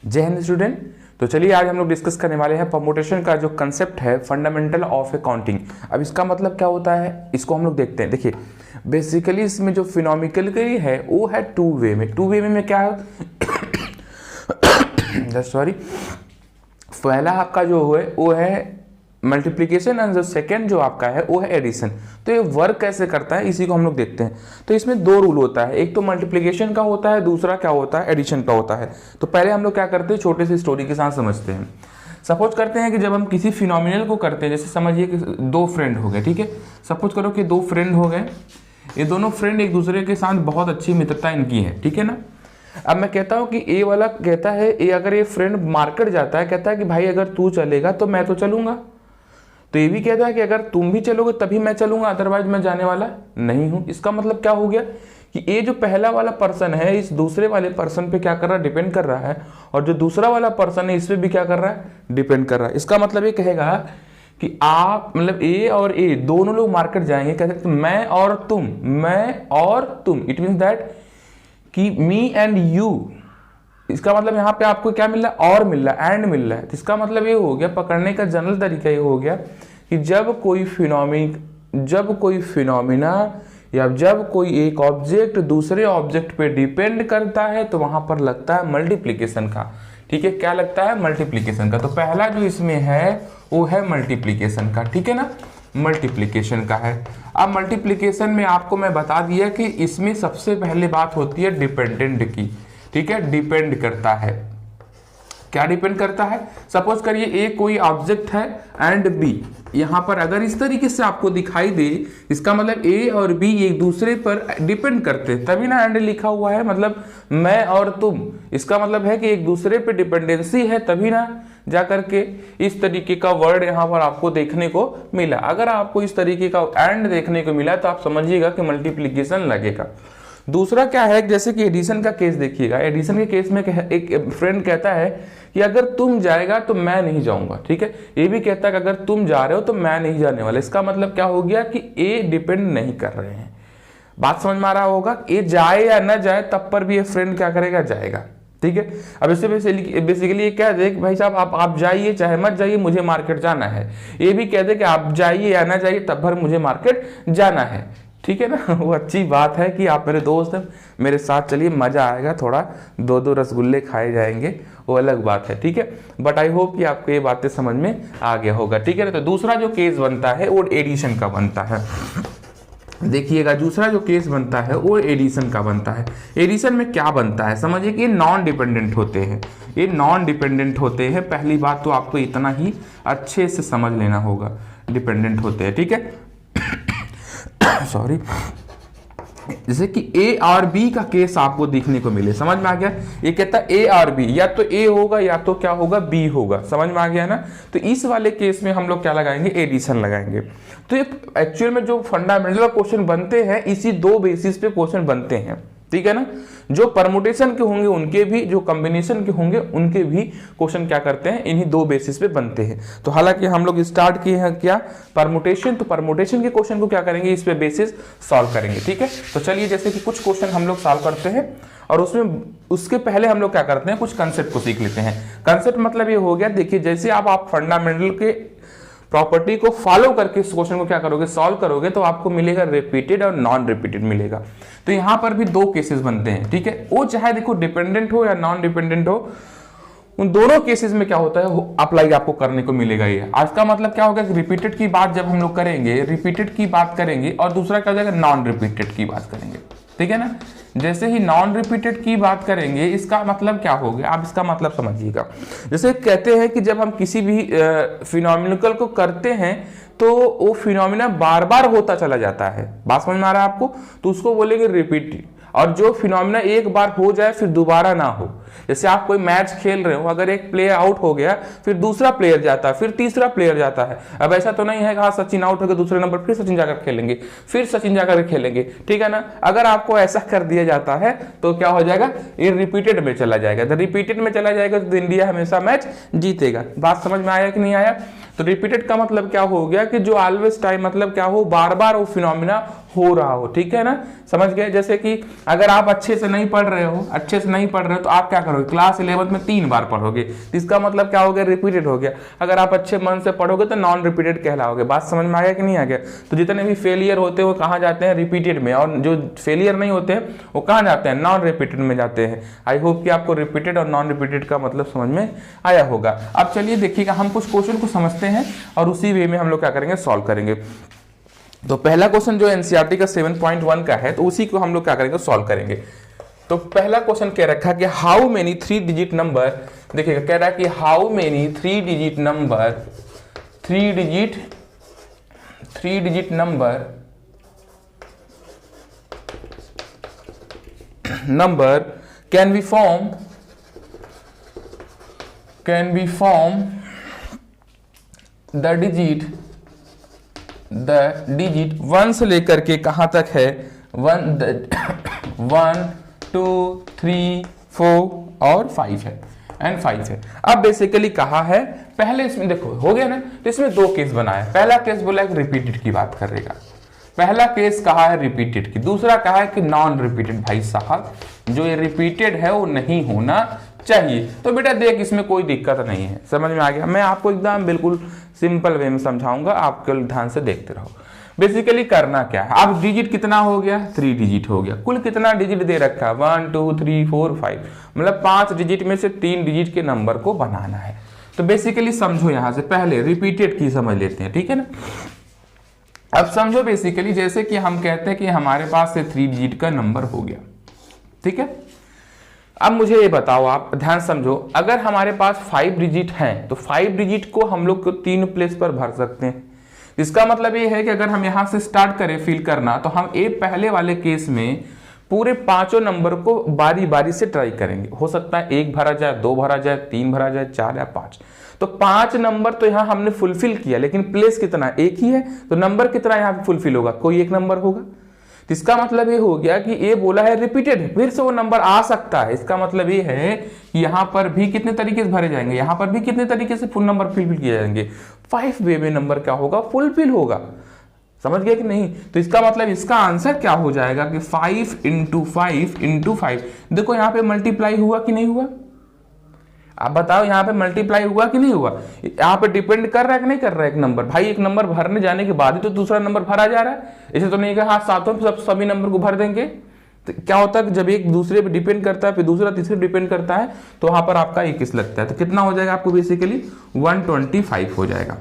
जय हिंद स्टूडेंट। तो चलिए आज हम लोग डिस्कस करने वाले हैं परमुटेशन का जो कंसेप्ट है, फंडामेंटल ऑफ अकाउंटिंग। अब इसका मतलब क्या होता है, इसको हम लोग देखते हैं। देखिए बेसिकली इसमें जो फिनोमिकली है वो है टू वे में। टू वे में क्या है सॉरी, पहला आपका जो है वो है मल्टीप्लिकेशन एंड जो सेकेंड जो आपका है वो है एडिशन। तो ये वर्क कैसे करता है इसी को हम लोग देखते हैं। तो इसमें दो रूल होता है, एक तो मल्टीप्लिकेशन का होता है, दूसरा क्या होता है एडिशन का होता है। तो पहले हम लोग क्या करते हैं, छोटे से स्टोरी के साथ समझते हैं। सपोज करते हैं कि जब हम किसी फिनोमिनल को करते हैं, जैसे समझिए कि दो फ्रेंड हो गए, ठीक है। सपोज करो कि दो फ्रेंड हो गए, ये दोनों फ्रेंड एक दूसरे के साथ बहुत अच्छी मित्रता इनकी है, ठीक है ना। अब मैं कहता हूँ कि ए वाला कहता है, ए अगर ये फ्रेंड मार्केट जाता है, कहता है कि भाई अगर तू चलेगा तो मैं तो चलूंगा। तो ये भी कहता है कि अगर तुम भी चलोगे तभी मैं चलूंगा, अदरवाइज मैं जाने वाला नहीं हूं। इसका मतलब क्या हो गया कि ये जो पहला वाला पर्सन है इस दूसरे वाले पर्सन पे क्या कर रहा है, डिपेंड कर रहा है, और जो दूसरा वाला पर्सन है इस पे भी क्या कर रहा है, डिपेंड कर रहा है। इसका मतलब ये कहेगा कि आप मतलब ए और ए दोनों लोग मार्केट जाएंगे, कहते हैं मैं और तुम, मैं और तुम। इट मीन्स दैट कि मी एंड यू। इसका मतलब यहाँ पे आपको क्या मिल रहा है, और मिल रहा है, एंड मिल रहा है। इसका मतलब ये हो गया, पकड़ने का जनरल तरीका ये हो गया कि जब कोई फिनोमिना या जब कोई एक ऑब्जेक्ट दूसरे ऑब्जेक्ट पे डिपेंड करता है तो वहां पर लगता है मल्टीप्लिकेशन का, ठीक है। क्या लगता है, मल्टीप्लिकेशन का। तो पहला जो इसमें है वो है मल्टीप्लिकेशन का, ठीक है ना, मल्टीप्लिकेशन का है। अब मल्टीप्लिकेशन में आपको मैं बता दिया कि इसमें सबसे पहले बात होती है डिपेंडेंट की, ठीक है। डिपेंड करता है, क्या डिपेंड करता है। सपोज करिए ए कोई ऑब्जेक्ट है एंड बी, यहां पर अगर इस तरीके से आपको दिखाई दे, इसका मतलब ए और बी एक दूसरे पर डिपेंड करते हैं, तभी ना एंड लिखा हुआ है, मतलब मैं और तुम। इसका मतलब है कि एक दूसरे पे डिपेंडेंसी है, तभी ना जा करके इस तरीके का वर्ड यहां पर आपको देखने को मिला। अगर आपको इस तरीके का एंड देखने को मिला तो आप समझिएगा कि मल्टीप्लिकेशन लगेगा। दूसरा क्या है, जैसे कि एडिशन का केस देखिएगा। एडिशन के केस में एक फ्रेंड कहता है कि अगर तुम जाएगा तो मैं नहीं जाऊंगा, ठीक है। ये भी कहता है कि अगर तुम जा रहे हो तो मैं नहीं जाने वाला। इसका मतलब क्या हो गया कि ए डिपेंड नहीं कर रहे हैं। बात समझ में आ रहा होगा, ए जाए या ना जाए तब पर भी ये फ्रेंड क्या करेगा, जाएगा, ठीक है। अब इससे बेसिकली ये कह दे कि भाई साहब आप जाइए चाहे मत जाइए, मुझे मार्केट जाना है। ये भी कह दे कि आप जाइए या ना जाइए तब भर मुझे मार्केट जाना है, ठीक है ना। वो अच्छी बात है कि आप मेरे दोस्त हैं, मेरे साथ चलिए, मजा आएगा, थोड़ा दो दो रसगुल्ले खाए जाएंगे, वो अलग बात है, ठीक है। बट आई होप कि आपको ये बातें समझ में आ गया होगा, ठीक है ना। तो दूसरा जो केस बनता है वो एडिशन का बनता है। देखिएगा दूसरा जो केस बनता है वो एडिशन का बनता है। एडिशन में क्या बनता है, समझिए कि ये नॉन डिपेंडेंट होते हैं, ये नॉन डिपेंडेंट होते हैं। पहली बात तो आपको इतना ही अच्छे से समझ लेना होगा, डिपेंडेंट होते हैं, ठीक है। सॉरी, जैसे कि ए और बी का केस आपको देखने को मिले, समझ में आ गया। ये कहता है ए और बी, या तो ए होगा या तो क्या होगा, बी होगा, समझ में आ गया ना। तो इस वाले केस में हम लोग क्या लगाएंगे, एडिशन लगाएंगे। तो ये एक्चुअल में जो फंडामेंटल क्वेश्चन बनते हैं इसी दो बेसिस पे क्वेश्चन बनते हैं, ठीक है ना। जो परमुटेशन के होंगे उनके भी, जो कॉम्बिनेशन के होंगे उनके भी क्वेश्चन क्या करते हैं, इन्हीं दो बेसिस पे बनते हैं। तो हालांकि हम लोग स्टार्ट किए हैं क्या, परमुटेशन। तो परमुटेशन के क्वेश्चन को क्या करेंगे, इस पे बेसिस सॉल्व करेंगे, ठीक है। तो चलिए जैसे कि कुछ क्वेश्चन हम लोग सॉल्व करते हैं और उसमें उसके पहले हम लोग क्या करते हैं, कुछ कंसेप्ट को सीख लेते हैं। कंसेप्ट मतलब ये हो गया, देखिए जैसे आप फंडामेंटल के प्रॉपर्टी को फॉलो करके इस क्वेश्चन को क्या करोगे, सॉल्व करोगे, तो आपको मिलेगा रिपीटेड और नॉन रिपीटेड मिलेगा। तो यहां पर भी दो केसेस बनते हैं, ठीक है। वो चाहे देखो डिपेंडेंट हो या नॉन डिपेंडेंट हो, उन दोनों केसेस में क्या होता है अप्लाई आपको करने को मिलेगा। ये आज का मतलब क्या होगा कि रिपीटेड की बात जब हम लोग करेंगे, रिपीटेड की बात करेंगे, और दूसरा क्या हो जाएगा, नॉन रिपीटेड की बात करेंगे, ठीक है ना। जैसे ही नॉन रिपीटेड की बात करेंगे, इसका मतलब क्या हो गया, आप इसका मतलब समझिएगा। जैसे कहते हैं कि जब हम किसी भी फिनोमिनल को करते हैं तो वो फिनोमिना बार बार होता चला जाता है, बात समझ में आ रहा है आपको, तो उसको बोलेंगे रिपीट। और जो फिनोमिना एक बार हो जाए फिर दोबारा ना हो, जैसे आप कोई मैच खेल रहे हो, अगर एक प्लेयर आउट हो गया फिर दूसरा प्लेयर जाता है, फिर तीसरा प्लेयर जाता है। अब ऐसा तो नहीं है कि हाँ सचिन आउट हो गया, दूसरे नंबर फिर सचिन जाकर खेलेंगे, फिर सचिन जाकर खेलेंगे, ठीक है ना। अगर आपको ऐसा कर दिया जाता है तो क्या हो जाएगा, ये रिपीटेड में चला जाएगा। तो रिपीटेड में चला जाएगा तो इंडिया हमेशा मैच जीतेगा। बात समझ में आया कि नहीं आया। तो रिपीटेड का मतलब क्या हो गया कि जो ऑलवेज टाइम मतलब क्या हो, बार बार वो फिनोमिना हो रहा हो, ठीक है ना, समझ गए। जैसे कि अगर आप अच्छे से नहीं पढ़ रहे हो, तो आप क्या क्या करोगे, क्लास 11th में 3 बार पढ़ोगे, तो इसका मतलब क्या हो गया, रिपीटेड हो गया। अगर आप अच्छे मन से पढ़ोगे तो नॉन रिपीटेड कहलाओगे। बात समझ में आ गया कि नहीं आ गया। तो जितने भी फेलियर होते हैं वो कहाँ जाते हैं, रिपीटेड में, और जो फेलियर नहीं होते हैं वो कहाँ जाते हैं, नॉन रिपीटेड में जाते हैं। आई होप कि आपको रिपीटेड और नॉन रिपीटेड का मतलब समझ में आया होगा। अब चलिए देखिएगा, हम कुछ क्वेश्चन को समझते हैं और उसी वे में हम लोग क्या करेंगे, सॉल्व करेंगे। तो पहला क्वेश्चन जो एनसीईआरटी का 7.1 का है, तो उसी को हम लोग क्या करेंगे, सॉल्व करेंगे। तो पहला क्वेश्चन कह रखा कि हाउ मेनी 3 डिजिट नंबर, देखिएगा कह रहा है कि how many 3 digit number, 3 digit number can be form the digit 1 से लेकर के कहां तक है, 1 2 3 4 और 5 है, एंड 5 है। अब बेसिकली कहा है, पहले इसमें देखो हो गया ना, तो इसमें 2 केस बनाया। पहला केस बोला है रिपीटेड की बात करेगा, पहला केस कहा है रिपीटेड की, दूसरा कहा है कि नॉन रिपीटेड। भाई साहब जो ये रिपीटेड है वो नहीं होना चाहिए। तो बेटा देख, इसमें कोई दिक्कत नहीं है, समझ में आ गया। मैं आपको एकदम बिल्कुल सिंपल वे में समझाऊंगा, आप केवल ध्यान से देखते रहो। बेसिकली करना क्या है, अब डिजिट कितना हो गया, 3 डिजिट हो गया। कुल कितना डिजिट दे रखा है, 1 2 3 4 5, मतलब 5 डिजिट में से 3 डिजिट के नंबर को बनाना है। तो बेसिकली समझो, यहां से पहले रिपीटेड की समझ लेते हैं, ठीक है ना। अब समझो बेसिकली जैसे कि हम कहते हैं कि हमारे पास से 3 डिजिट का नंबर हो गया, ठीक है। अब मुझे ये बताओ, आप ध्यान समझो, अगर हमारे पास 5 डिजिट हैं तो 5 डिजिट को हम लोग 3 प्लेस पर भर सकते हैं। इसका मतलब ये है कि अगर हम यहां से स्टार्ट करें फिल करना, तो हम पहले वाले केस में पूरे 5 नंबर को बारी बारी से ट्राई करेंगे। हो सकता है 1 भरा जाए, 2 भरा जाए, 3 भरा जाए, 4 या 5। तो 5 नंबर तो यहां हमने फुलफिल किया, लेकिन प्लेस कितना, एक ही है, तो नंबर कितना यहां पे फुलफिल होगा, कोई एक नंबर होगा। तो इसका मतलब ये हो गया कि ये बोला है रिपीटेड है, फिर से वो नंबर आ सकता है। इसका मतलब ये है कि यहां पर भी कितने तरीके से भरे जाएंगे, यहां पर भी कितने तरीके से फुल नंबर फुलफिल किए जाएंगे। 5 वे में नंबर क्या होगा, फुलफिल होगा। समझ गया कि नहीं। तो इसका मतलब इसका आंसर क्या हो जाएगा कि 5 × 5 × 5। देखो यहां पे मल्टीप्लाई हुआ कि नहीं हुआ, आप बताओ यहाँ पे मल्टीप्लाई हुआ कि नहीं हुआ। यहाँ पे डिपेंड कर रहा है कि नहीं कर रहा है एक नंबर। भाई एक नंबर भरने जाने के बाद ही तो दूसरा नंबर भरा जा रहा है, ऐसे तो नहीं कि हाँ सातों सभी नंबर को भर देंगे। तो क्या होता है जब एक दूसरे पे डिपेंड करता है, फिर दूसरा तीसरे डिपेंड करता है, तो वहां पर आपका 21 लगता है। तो कितना हो जाएगा आपको, बेसिकली 125 हो जाएगा।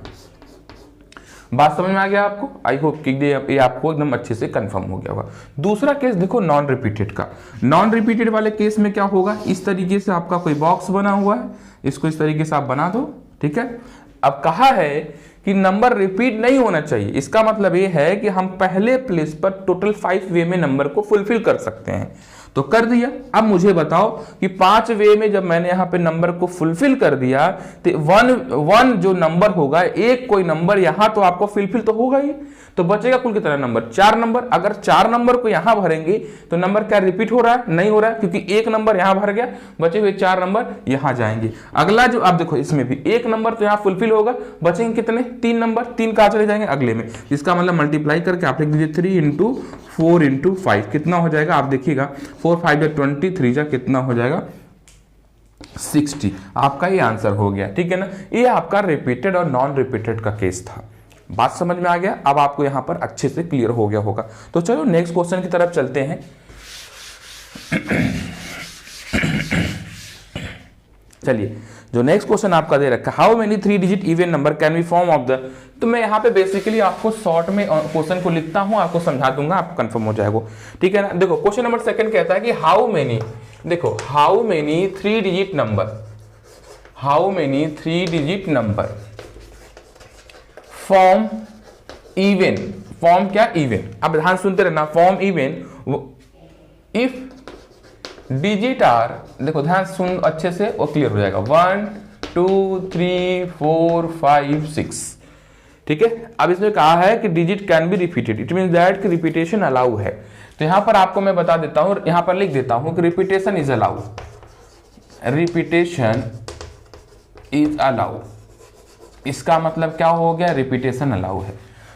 बात समझ में आ गया आपको। आई होप कि ये आपको एकदम अच्छे से कंफर्म हो गया होगा। दूसरा केस देखो नॉन रिपीटेड का। नॉन रिपीटेड वाले केस में क्या होगा, इस तरीके से आपका कोई बॉक्स बना हुआ है, इसको इस तरीके से आप बना दो, ठीक है। अब कहा है कि नंबर रिपीट नहीं होना चाहिए। इसका मतलब ये है कि हम पहले प्लेस पर टोटल 5 वे में नंबर को फुलफिल कर सकते हैं, तो कर दिया। अब मुझे बताओ कि 5 वे में जब मैंने यहां पे नंबर को फुलफिल कर दिया, तो वन जो नंबर होगा, एक कोई नंबर यहां तो आपको फुलफिल तो होगा ही, तो बचेगा कुल कितना नंबर, 4 नंबर। अगर 4 नंबर को यहां भरेंगे तो नंबर क्या रिपीट हो रहा है, नहीं हो रहा है, क्योंकि एक नंबर यहां भर गया, बचे हुए 4 नंबर यहां जाएंगे। अगला जो आप देखो इसमें भी एक नंबर तो यहां फुलफिल होगा, बचेंगे कितने, 3 नंबर, 3 कहां चले जाएंगे अगले में। इसका मतलब मल्टीप्लाई करके आप लिख दीजिए 3 × 4 × 5 कितना हो जाएगा, आप देखिएगा 4 5 20, 3 जा कितना हो जाएगा 60। आपका ये आंसर हो गया, ठीक है ना। ये आपका रिपीटेड और नॉन रिपीटेड का केस था। बात समझ में आ गया। अब आपको यहां पर अच्छे से क्लियर हो गया होगा। तो चलो नेक्स्ट क्वेश्चन की तरफ चलते हैं। चलिए जो नेक्स्ट क्वेश्चन आपका दे रखा है, how many 3 digit even number can be form of the, तो मैं यहाँ पे बेसिकली आपको शॉर्ट में क्वेश्चन को लिखता हूं, आपको समझा दूंगा, आपको कंफर्म हो जाएगा, ठीक है ना। देखो क्वेश्चन नंबर 2 कहता है कि हाउ मेनी, देखो how many 3 digit number, how many 3 digit number form even, form क्या इवन, अब ध्यान सुनते रहना, form even if digit are, देखो ध्यान सुन अच्छे से वो क्लियर हो जाएगा, 1 2 3 4 5 6, ठीक है। अब इसमें कहा है कि digit can be repeated, it mean that कि रिपीटेशन अलाउ है। तो यहां पर आपको मैं बता देता हूं, यहां पर लिख देता हूं कि repetition is allow, repetition is allow. इसका मतलब क्या हो गया, रिपीटेशन अलाउ है।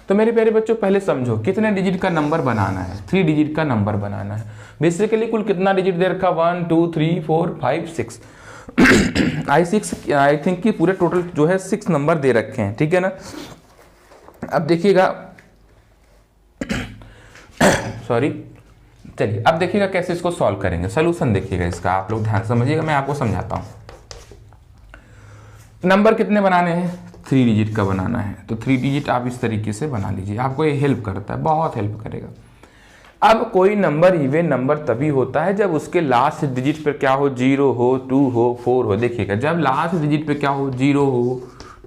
तो मेरे प्यारे बच्चों पहले समझो कितने डिजिट का नंबर बनाना है, 3 डिजिट का नंबर बनाना है। बेसिकली कुल कितना डिजिट दे रखा, 1 2 3 4 5 6 आई थिंक कि पूरे टोटल जो है 6 नंबर दे रखे हैं, ठीक है ना। अब देखिएगा सॉरी, चलिए अब देखिएगा कैसे इसको सॉल्व करेंगे। सोल्यूशन देखिएगा इसका, आप लोग ध्यान समझिएगा, मैं आपको समझाता हूं। नंबर कितने बनाने हैं, 3 डिजिट का बनाना है, तो 3 डिजिट आप इस तरीके से बना लीजिए, आपको ये हेल्प करता है, बहुत हेल्प करेगा। अब कोई नंबर इवन नंबर तभी होता है जब उसके लास्ट डिजिट पर क्या हो, 0 हो, 2 हो, 4 हो। देखिएगा जब लास्ट डिजिट पे क्या हो, 0 हो,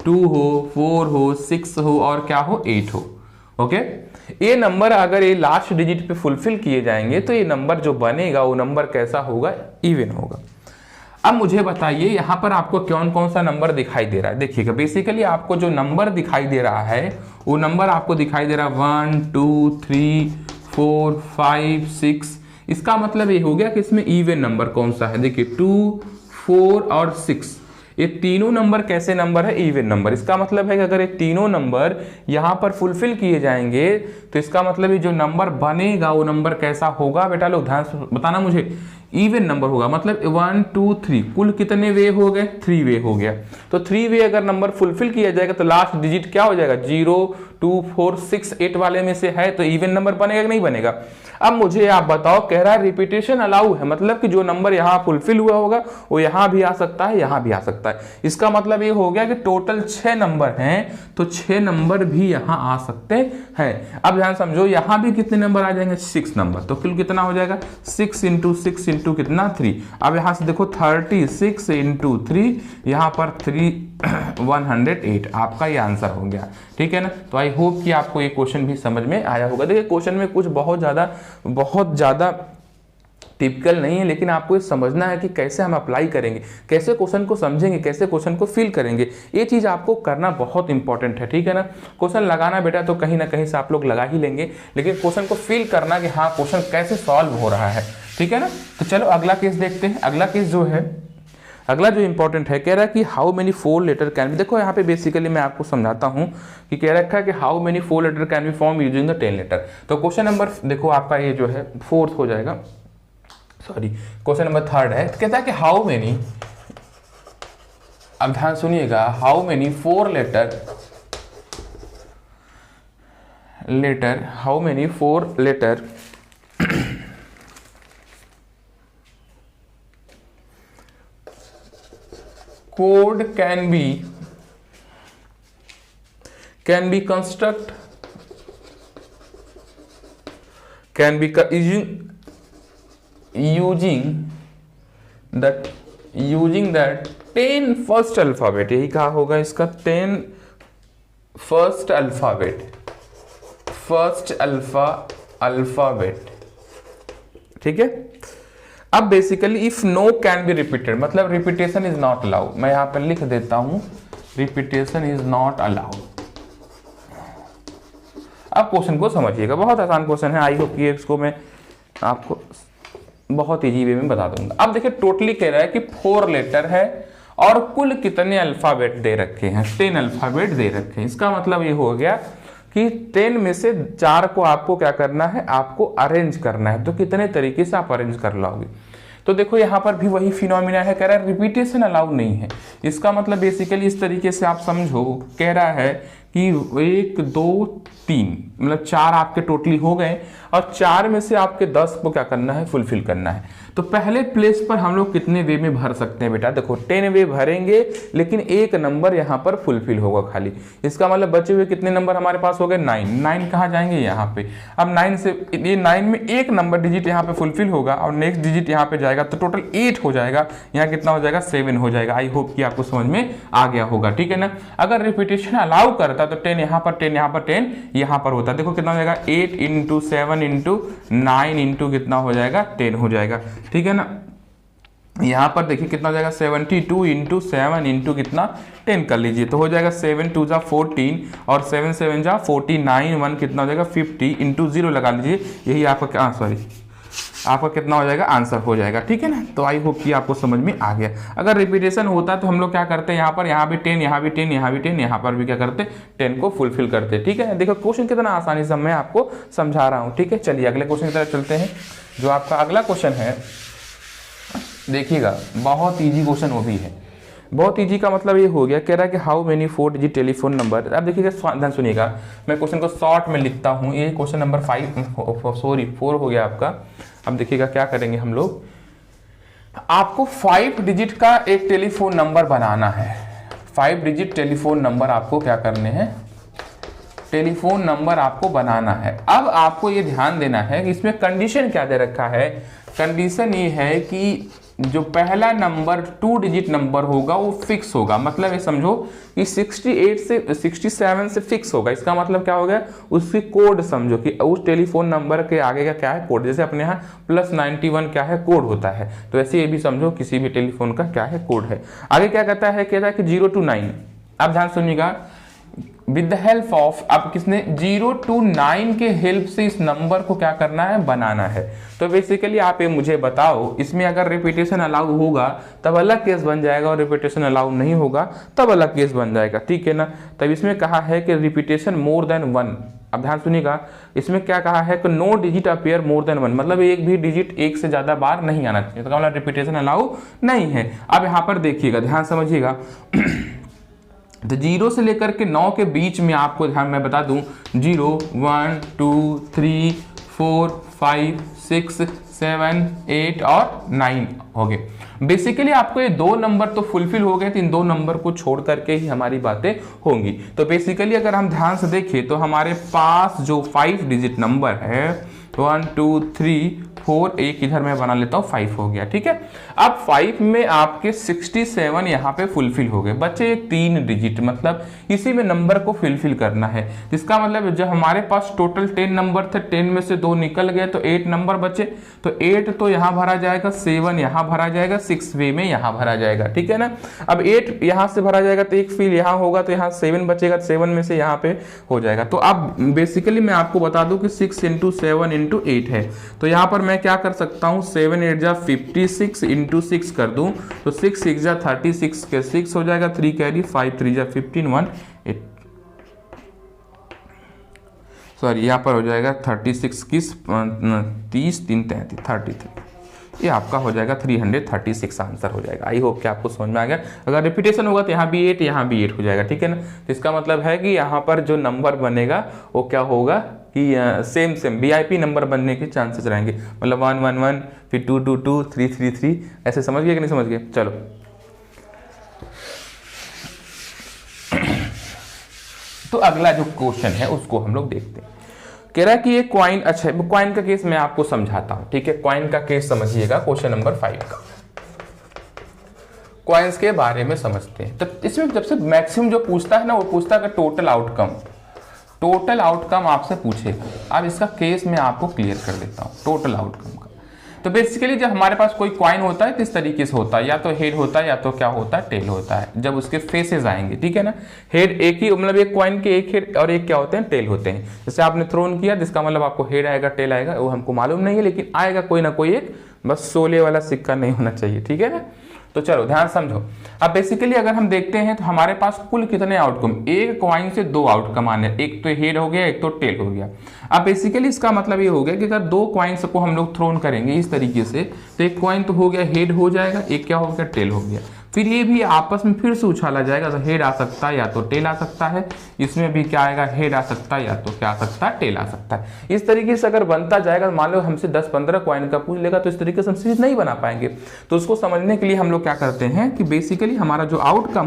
2 हो, 4 हो, 6 हो और क्या हो, 8 हो। ओके, ये नंबर अगर ये लास्ट डिजिट पे फुलफिल किए जाएंगे तो ये नंबर जो बनेगा वो नंबर कैसा होगा, इवन होगा। अब मुझे बताइए यहाँ पर आपको कौन कौन सा नंबर दिखाई दे रहा है। देखिएगा बेसिकली आपको जो नंबर दिखाई दे रहा है वो नंबर आपको दिखाई दे रहा है 1 2 3 4 5 6। इसका मतलब ये हो गया कि इसमें इवन नंबर कौन सा है। देखिए 2 4 और 6 ये तीनों नंबर कैसे नंबर है, इवन नंबर। इसका मतलब है कि अगर ये तीनों नंबर यहाँ पर फुलफिल किए जाएंगे तो इसका मतलब ये जो नंबर बनेगा वो नंबर कैसा होगा, बेटा लोग ध्यान से बताना मुझे, इवन नंबर होगा। मतलब 1 2 3 कुल कितने वे हो गए, 3 वे हो गया। तो 3 वे अगर नंबर फुलफिल किया जाएगा तो लास्ट डिजिट क्या हो जाएगा, 0 2 4 6 8 वाले में से है, तो इवन नंबर बनेगा कि नहीं बनेगा। अब मुझे आप बताओ, कह रहा है रिपीटेशन अलाउ है, मतलब कि जो नंबर यहाँ फुलफिल हुआ होगा वो यहाँ भी आ सकता है, यहाँ भी आ सकता है। इसका मतलब ये हो गया कि टोटल 6 नंबर हैं तो 6 नंबर भी यहाँ आ सकते हैं। अब ध्यान समझो, यहाँ भी कितने नंबर आ जाएंगे, 6 नंबर। तो कुल कितना हो जाएगा, 6 इंटू 6 इंटू कितना 3। अब यहाँ से देखो 36 इंटू 3, यहाँ पर 108 आपका ये आंसर हो गया, ठीक है ना। तो आई होप कि आपको ये क्वेश्चन भी समझ में आया होगा। देखिए क्वेश्चन में कुछ बहुत ज़्यादा टिपिकल नहीं है, लेकिन आपको ये समझना है कि कैसे हम अप्लाई करेंगे, कैसे क्वेश्चन को समझेंगे, कैसे क्वेश्चन को फिल करेंगे। ये चीज़ आपको करना बहुत इंपॉर्टेंट है, ठीक है ना। क्वेश्चन लगाना बेटा तो कहीं ना कहीं से आप लोग लगा ही लेंगे, लेकिन क्वेश्चन को फिल करना कि हाँ क्वेश्चन कैसे सॉल्व हो रहा है, ठीक है ना। तो चलो अगला केस देखते हैं। अगला केस जो है, अगला जो इंपॉर्टेंट है, कह रहा है कि how many 4 letter can be. देखो यहाँ पे बेसिकली मैं आपको समझाता हूँ कि कह रखा है कि how many 4 letter can be form using the 10 letter. तो क्वेश्चन नंबर देखो आपका ये जो है 4th हो जाएगा, सॉरी क्वेश्चन नंबर 3rd है। तो कहता है कि हाउ मेनी, अब ध्यान सुनिएगा, how many 4 letter code can be construct can be using that 10 first alphabet। यही कहा होगा इसका 10 first alphabet, ठीक है। अब basically if no can be repeated, मतलब रिपीटेशन इज नॉट अलाउड। मैं यहां पर लिख देता हूं रिपीटेशन इज नॉट अलाउड। अब क्वेश्चन को समझिएगा, बहुत आसान क्वेश्चन है, आई होप कि इसको मैं आपको बहुत इजी वे में बता दूंगा। अब देखिए टोटली कह रहा है कि 4 लेटर है और कुल कितने अल्फाबेट दे रखे हैं, 10 अल्फाबेट दे रखे हैं। इसका मतलब ये हो गया कि 10 में से 4 को आपको क्या करना है, आपको अरेंज करना है। तो कितने तरीके से आप अरेंज कर लोगे। तो देखो यहाँ पर भी वही फिनोमिना है, कह रहा है रिपीटेशन अलाउड नहीं है। इसका मतलब बेसिकली इस तरीके से आप समझो, कह रहा है कि 1 2 3 मतलब 4 आपके टोटली हो गए और 4 में से आपके 10 को क्या करना है, फुलफिल करना है। तो पहले प्लेस पर हम लोग कितने वे में भर सकते हैं बेटा, देखो 10 वे भरेंगे, लेकिन एक नंबर यहाँ पर फुलफिल होगा खाली। इसका मतलब बचे हुए कितने नंबर हमारे पास हो गए, 9 कहाँ जाएंगे, यहाँ पे। अब 9 से ये 9 में एक नंबर डिजिट यहाँ पे फुलफिल होगा और नेक्स्ट डिजिट यहाँ पे जाएगा, तो टोटल 8 हो जाएगा। यहाँ कितना हो जाएगा, 7 हो जाएगा। आई होप कि आपको समझ में आ गया होगा, ठीक है ना। अगर रिपीटेशन अलाउ करता तो 10 यहाँ पर 10 यहाँ पर 10 यहाँ पर होता। देखो कितना हो जाएगा, 8 इंटू 7 इंटू 9 इंटू कितना हो जाएगा, 10 हो जाएगा, ठीक है ना। यहाँ पर देखिए कितना हो जाएगा, 72 इंटू 7 इंटू कितना 10 कर लीजिए, तो हो जाएगा 7 2 जा 14 और 7 7 जा 49, 1 कितना हो जाएगा 50 इंटू 0 लगा लीजिए, यही आपका क्या, सॉरी आपका कितना हो जाएगा, आंसर हो जाएगा। ठीक है ना, तो आई होप कि आपको समझ में आ गया। अगर रिपीटेशन होता तो हम लोग क्या करते हैं, यहाँ भी 10, यहाँ भी 10, यहाँ भी 10, यहाँ पर भी क्या करते, 10 को फुलफिल करते। ठीक है, देखो क्वेश्चन कितना आसानी से मैं आपको समझा रहा हूँ। ठीक है, चलिए अगले क्वेश्चन की तरफ चलते हैं। जो आपका अगला क्वेश्चन है, देखिएगा बहुत ईजी क्वेश्चन वो भी है। बहुत ईजी का मतलब ये हो गया, कह रहा है कि how many 4 digit telephone number. अब देखिएगा, ध्यान सुनिएगा, मैं क्वेश्चन को शॉर्ट में लिखता हूँ। ये क्वेश्चन नंबर 4 हो गया आपका। अब देखिएगा क्या करेंगे हम लोग, आपको 5 डिजिट का एक टेलीफोन नंबर बनाना है। 5 डिजिट टेलीफोन नंबर आपको क्या करने हैं, टेलीफोन नंबर आपको बनाना है। अब आपको ये ध्यान देना है कि इसमें कंडीशन क्या दे रखा है। कंडीशन ये है कि जो पहला नंबर 2 डिजिट नंबर होगा वो फिक्स होगा। मतलब ये समझो कि 68 से 67 से फिक्स होगा। इसका मतलब क्या हो गया, उसकी कोड समझो कि उस टेलीफोन नंबर के आगे का क्या है, कोड। जैसे अपने यहाँ +91 क्या है, कोड होता है, तो ऐसे ये भी समझो किसी भी टेलीफोन का क्या है, कोड है। आगे क्या कहता है कि 0 to 9। अब ध्यान सुनिएगा, विद द हेल्प ऑफ, अब किसने, 0 to 9 के हेल्प से इस नंबर को क्या करना है, बनाना है। तो बेसिकली आप ये मुझे बताओ, इसमें अगर रिपीटेशन अलाउ होगा तब अलग केस बन जाएगा, और रिपीटेशन अलाउ नहीं होगा तब अलग केस बन जाएगा। ठीक है ना, तब इसमें कहा है कि रिपीटेशन मोर देन 1। अब ध्यान सुनिएगा, इसमें क्या कहा है कि no digit appear more than 1, मतलब एक भी डिजिट एक से ज्यादा बार नहीं आना चाहिए, तो मतलब रिपीटेशन अलाउ नहीं है। अब यहाँ पर देखिएगा, ध्यान समझिएगा, तो 0 से लेकर के 9 के बीच में आपको ध्यान मैं बता दूं, 0, 1, 2, 3, 4, 5, 6, 7, 8 और 9 हो गए। बेसिकली आपको ये 2 नंबर तो फुलफिल हो गए, तो इन 2 नंबर को छोड़ करके ही हमारी बातें होंगी। तो बेसिकली अगर हम ध्यान से देखें तो हमारे पास जो 5 डिजिट नंबर है, 1, 2, 3, 4, एक इधर मैं बना लेता हूँ, 5 हो गया। ठीक है, अब 5 में आपके 67 यहाँ पे फुलफिल हो गए, बचे 3 डिजिट, मतलब इसी में नंबर को फुलफिल करना है। इसका मतलब जब हमारे पास टोटल 10 नंबर थे, 10 में से 2 निकल गए तो 8 नंबर बचे, तो 8 तो यहाँ भरा जाएगा, 7 यहाँ भरा जाएगा, 6 वे में यहाँ भरा जाएगा। ठीक है ना, अब 8 यहाँ से भरा जाएगा तो एक फील यहाँ होगा, तो यहाँ 7 बचेगा, 7 में से यहाँ पे हो जाएगा। तो अब बेसिकली मैं आपको बता दूं कि 6 × 7 × 8 है, तो यहाँ पर मैं क्या कर सकता हूँ, 7 8 जा 56 × 6 कर दूं, तो 6 6 जा 36 के 6 हो जाएगा, 3 कैरी, 5 3 जा 15, 1 8, सॉरी यहाँ पर हो जाएगा 36 किस 30 3 33 33, ये आपका हो जाएगा 336 आंसर हो जाएगा। आई होप कि आपको समझ में आ गया। अगर रिपीटेशन होगा तो यहाँ भी 8 यहाँ भी 8 हो जाएगा। ठीक है ना, तो इसका मतलब है कि यहाँ पर जो नंबर बनेगा वो क्या होगा कि सेम VIP नंबर बनने के चांसेस रहेंगे, मतलब 1 1 1, फिर 2 2 2, 3 3 3, ऐसे समझ गए कि नहीं समझ गए। चलो तो अगला जो क्वेश्चन है उसको हम लोग देखते हैं। कह रहा है कि ये क्वाइन, अच्छा क्वाइन का केस मैं आपको समझाता हूं। ठीक है, क्वाइन का केस समझिएगा, क्वेश्चन नंबर 5 का क्वाइंस के बारे में समझते हैं। तो इसमें जब से मैक्सिमम जो पूछता है ना, वो पूछता है टोटल आउटकम आपसे पूछेगा। अब इसका केस मैं आपको क्लियर कर देता हूँ टोटल आउटकम का। तो बेसिकली जब हमारे पास कोई कॉइन होता है किस तरीके से होता है, या तो हेड होता है या तो क्या होता है, टेल होता है, जब उसके फेसेस आएंगे। ठीक है ना, हेड एक ही, मतलब एक कॉइन के एक हेड और एक क्या होते हैं, टेल होते हैं। जैसे आपने थ्रोन किया, जिसका मतलब आपको हेड आएगा टेल आएगा, वो हमको मालूम नहीं है, लेकिन आएगा कोई ना कोई एक, बस सोले वाला सिक्का नहीं होना चाहिए। ठीक है ना, तो चलो ध्यान समझो। अब बेसिकली अगर हम देखते हैं तो हमारे पास कुल कितने आउटकम, एक कॉइन से 2 आउटकम आने, एक तो हेड हो गया, एक तो टेल हो गया। अब बेसिकली इसका मतलब ये हो गया कि अगर 2 कॉइन्स को हम लोग थ्रोन करेंगे इस तरीके से, तो एक कॉइन तो हो गया हेड हो जाएगा, एक क्या हो गया, टेल हो गया। फिर ये भी आपस में फिर से उछाला जाएगा, तो हेड आ सकता है या तो टेल आ सकता है, इसमें भी क्या आएगा, हेड आ सकता है या तो क्या आ सकता है, टेल आ सकता है। इस तरीके से अगर बनता जाएगा, मान लो हमसे 10-15 कॉइन का पूछ लेगा, तो इस तरीके से हम सीरीज नहीं बना पाएंगे। तो उसको समझने के लिए हम लोग क्या करते हैं कि बेसिकली हमारा जो आउटकम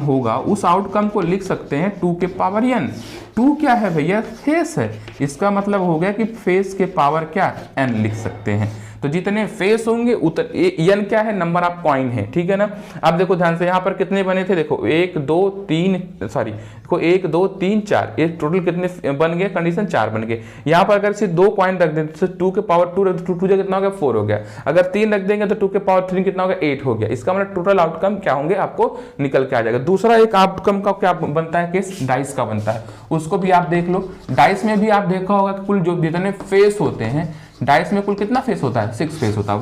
होगा उस आउटकम को लिख सकते हैं 2 के पावर n। 2 क्या है भैया, फेस है, इसका मतलब हो गया कि फेस के पावर क्या, n लिख सकते हैं। तो जितने फेस होंगे n क्या है, नंबर ऑफ कॉइन है। ठीक है ना, अब देखो ध्यान से, यहाँ पर कितने बने थे, देखो 1 2 3 सॉरी देखो 1 2 3 4, ये टोटल कितने बन गए, कंडीशन 4 बन गए। यहाँ पर अगर सिर्फ 2 कॉइन रख दें तो 2 के पावर 2 रख, 2 कितना हो गया, 4 हो गया। अगर 3 रख देंगे तो 2 के पावर 3 कितना हो गया, 8 हो गया। इसका मतलब टोटल आउटकम क्या होंगे, आपको निकल के आ जाएगा। दूसरा एक आउटकम का क्या बनता है केस, डाइस का बनता है, उसको भी आप देख लो। डाइस में भी आप देखा होगा कि कुल जो जितने फेस होते हैं, डाइस में कुल कितना फेस होता है? 6 फेस होता है।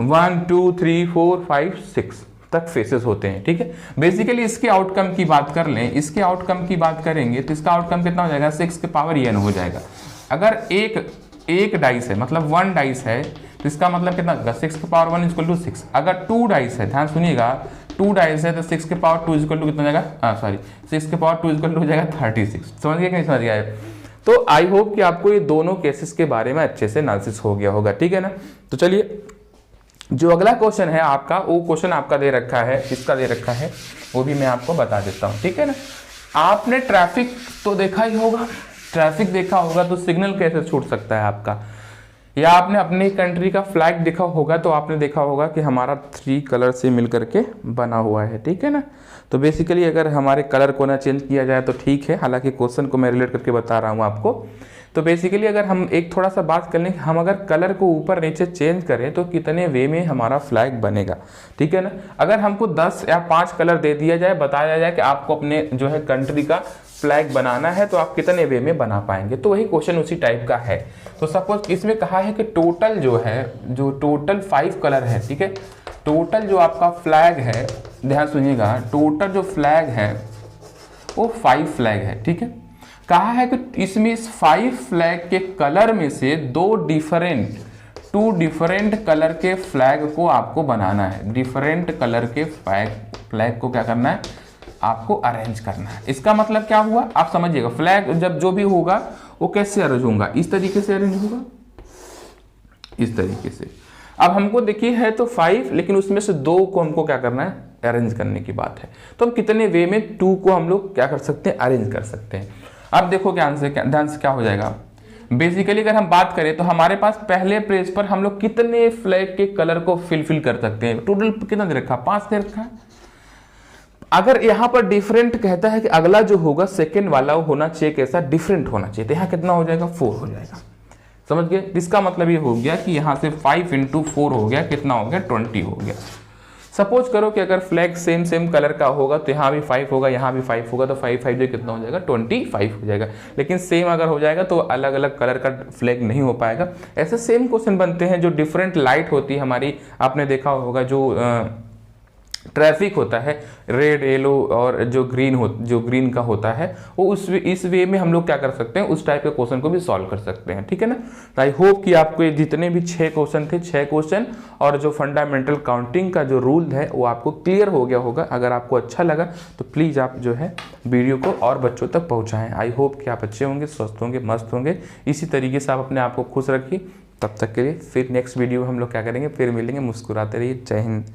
1 2 3 4 5 6 तक फेसेस होते हैं, ठीक है। बेसिकली इसके आउटकम की बात कर लें, इसके आउटकम की बात करेंगे तो इसका आउटकम कितना हो जाएगा? 6 के पावर n हो जाएगा। अगर एक डाइस है, मतलब 1 डाइस है, तो इसका मतलब कितना होगा? 6 के पावर 1 इक्वल टू 6। अगर 2 डाइस है, ध्यान सुनिएगा, 2 डाइस है तो 6 के पावर 2 इक्वल टू कितना हो जाएगा? सॉरी, 6 के पावर 2 इक्वल टू हो जाएगा 36। समझ गए कि नहीं समझ गया है? तो आई होप कि आपको ये दोनों केसेस के बारे में अच्छे से एनालिसिस हो गया होगा, ठीक है ना। तो चलिए, जो अगला क्वेश्चन है आपका, वो क्वेश्चन आपका दे रखा है, किसका दे रखा है वो भी मैं आपको बता देता हूँ, ठीक है ना। आपने ट्रैफिक तो देखा ही होगा, ट्रैफिक देखा होगा तो सिग्नल कैसे छूट सकता है आपका, या आपने अपनी कंट्री का फ्लैग देखा होगा तो आपने देखा होगा कि हमारा 3 कलर से मिल करके बना हुआ है, ठीक है ना। तो बेसिकली अगर हमारे कलर को ना चेंज किया जाए तो ठीक है, हालांकि क्वेश्चन को मैं रिलेट करके बता रहा हूँ आपको। तो बेसिकली अगर हम एक थोड़ा सा बात कर लें, हम अगर कलर को ऊपर नीचे चेंज करें तो कितने वे में हमारा फ्लैग बनेगा, ठीक है ना। अगर हमको 10 या 5 कलर दे दिया जाए, बताया जाए कि आपको अपने जो है कंट्री का फ्लैग बनाना है, तो आप कितने वे में बना पाएंगे। तो वही क्वेश्चन उसी टाइप का है। तो सपोज इसमें कहा है कि टोटल जो है, जो टोटल 5 कलर है, ठीक है, टोटल जो आपका फ्लैग है, ध्यान सुनिएगा, टोटल जो फ्लैग है वो 5 फ्लैग है, ठीक है। कहा है कि इसमें इस 5 फ्लैग के कलर में से 2 डिफरेंट कलर के फ्लैग को आपको बनाना है। डिफरेंट कलर के फ्लैग को क्या करना है? आपको अरेंज करना है। इसका मतलब क्या हुआ आप समझिएगा। फ्लैग जब जो भी होगा वो कैसे अरेंज होगा? इस तरीके से अरेंज होगा, इस तरीके से। अब हमको देखिए है तो 5, लेकिन उसमें से 2 को हमको क्या करना है? अरेंज करने की बात है। तो हम कितने वे में 2 को हम लोग क्या कर सकते हैं? अरेंज कर सकते हैं। अब देखो ध्यान से क्या हो जाएगा। बेसिकली अगर हम बात करें तो हमारे पास पहले पेज पर हम लोग कितने फ्लैग के कलर को फिल कर सकते हैं? टोटल कितना दे रखा? 5 दे रखा है। अगर यहाँ पर डिफरेंट कहता है कि अगला जो होगा सेकेंड वाला वो होना चाहिए कैसा? डिफरेंट होना चाहिए। तो यहाँ कितना हो जाएगा? 4 हो जाएगा। समझ गए? इसका मतलब ये हो गया कि यहाँ से 5 × 4 हो गया, कितना हो गया? 20 हो गया। सपोज करो कि अगर फ्लैग सेम कलर का होगा तो यहाँ भी 5 होगा, यहाँ भी 5 होगा, तो 5 5 जो कितना हो जाएगा? 25 हो जाएगा। लेकिन सेम अगर हो जाएगा तो अलग अलग कलर का फ्लैग नहीं हो पाएगा। ऐसे सेम क्वेश्चन बनते हैं जो डिफरेंट लाइट होती है हमारी। आपने देखा होगा जो ट्रैफिक होता है, रेड, येलो और जो ग्रीन का होता है, वो इस वे में हम लोग क्या कर सकते हैं? उस टाइप के क्वेश्चन को भी सॉल्व कर सकते हैं, ठीक है ना। तो आई होप कि आपको ये जितने भी 6 क्वेश्चन थे, 6 क्वेश्चन और जो फंडामेंटल काउंटिंग का जो रूल है वो आपको क्लियर हो गया होगा। अगर आपको अच्छा लगा तो प्लीज़ आप जो है वीडियो को और बच्चों तक पहुँचाएँ। आई होप कि आप अच्छे होंगे, स्वस्थ होंगे, मस्त होंगे। इसी तरीके से आप अपने आप को खुश रखिए। तब तक के लिए फिर नेक्स्ट वीडियो में हम लोग क्या करेंगे? फिर मिलेंगे। मुस्कुराते रहिए। जय हिंद।